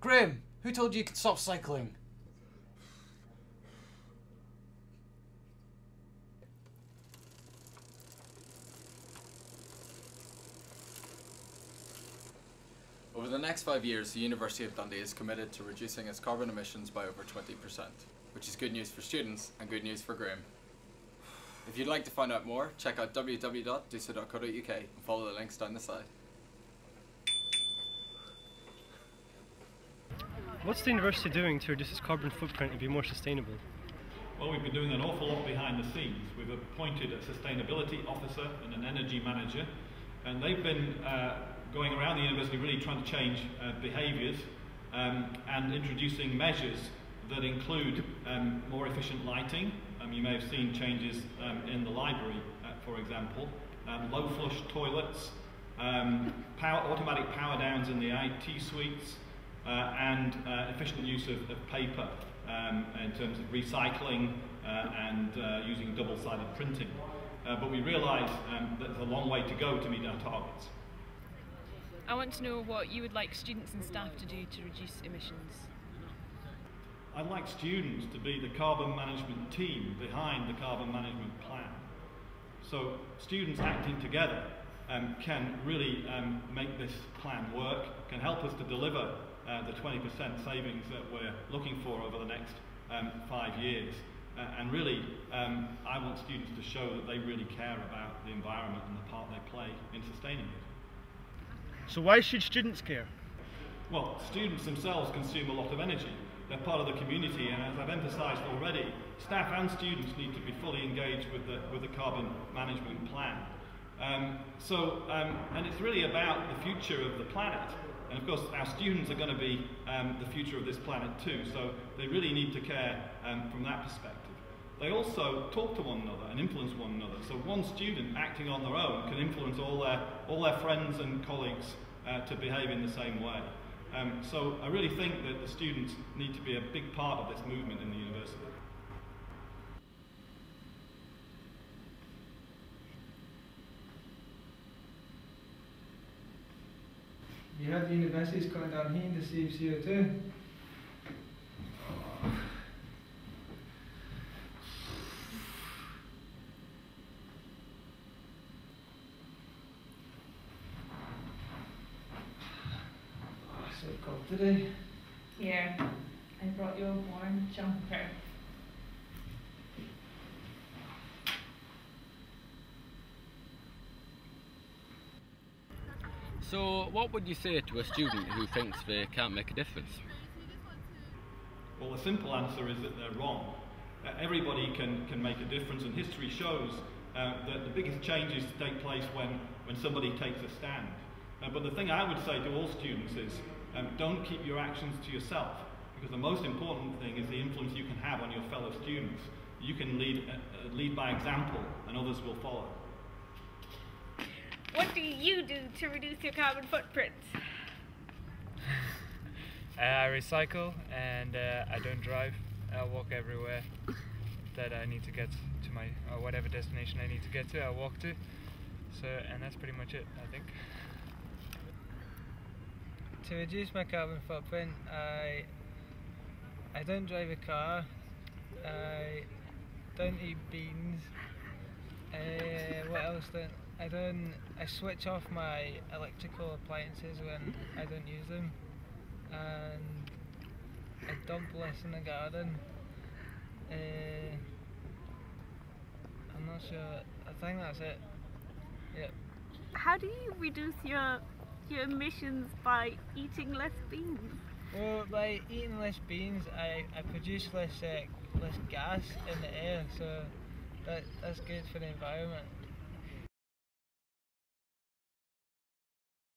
Graham, who told you could stop cycling? Over the next 5 years, the University of Dundee is committed to reducing its carbon emissions by over 20%, which is good news for students and good news for Graham. If you'd like to find out more, check out www.dusa.co.uk and follow the links down the side. What's the university doing to reduce its carbon footprint and be more sustainable? Well, we've been doing an awful lot behind the scenes. We've appointed a sustainability officer and an energy manager, and they've been going around the university really trying to change behaviours and introducing measures that include more efficient lighting. You may have seen changes in the library, for example, low flush toilets, automatic power downs in the IT suites, and efficient use of paper in terms of recycling and using double-sided printing. But we realise that there's a long way to go to meet our targets. I want to know what you would like students and staff to do to reduce emissions. I'd like students to be the carbon management team behind the carbon management plan. So students acting together can really make this plan work, can help us to deliver the 20% savings that we're looking for over the next 5 years. And really, I want students to show that they really care about the environment and the part they play in sustaining it. So why should students care? Well, students themselves consume a lot of energy. They're part of the community, and as I've emphasised already, staff and students need to be fully engaged with the carbon management plan. And it's really about the future of the planet. And of course, our students are going to be the future of this planet too, so they really need to care from that perspective. They also talk to one another and influence one another. So one student acting on their own can influence all their friends and colleagues to behave in the same way. So I really think that the students need to be a big part of this movement in the university. You have the universities coming down here to save CO2. So cold today. Here, I brought you a warm jumper. So what would you say to a student who thinks they can't make a difference? Well, the simple answer is that they're wrong. Everybody can make a difference, and history shows that the biggest changes take place when somebody takes a stand. But the thing I would say to all students is don't keep your actions to yourself, because the most important thing is the influence you can have on your fellow students. You can lead by example, and others will follow. What do you do to reduce your carbon footprint? I recycle, and I don't drive. I walk everywhere that I need to get to my whatever destination I need to get to. I walk to. So, and that's pretty much it, I think. To reduce my carbon footprint, I don't drive a car. I don't eat beans. What else don't I switch off my electrical appliances when I don't use them, and I dump less in the garden. I'm not sure. I think that's it. Yep. How do you reduce your emissions by eating less beans? Well, by eating less beans, I produce less gas in the air, so that's good for the environment.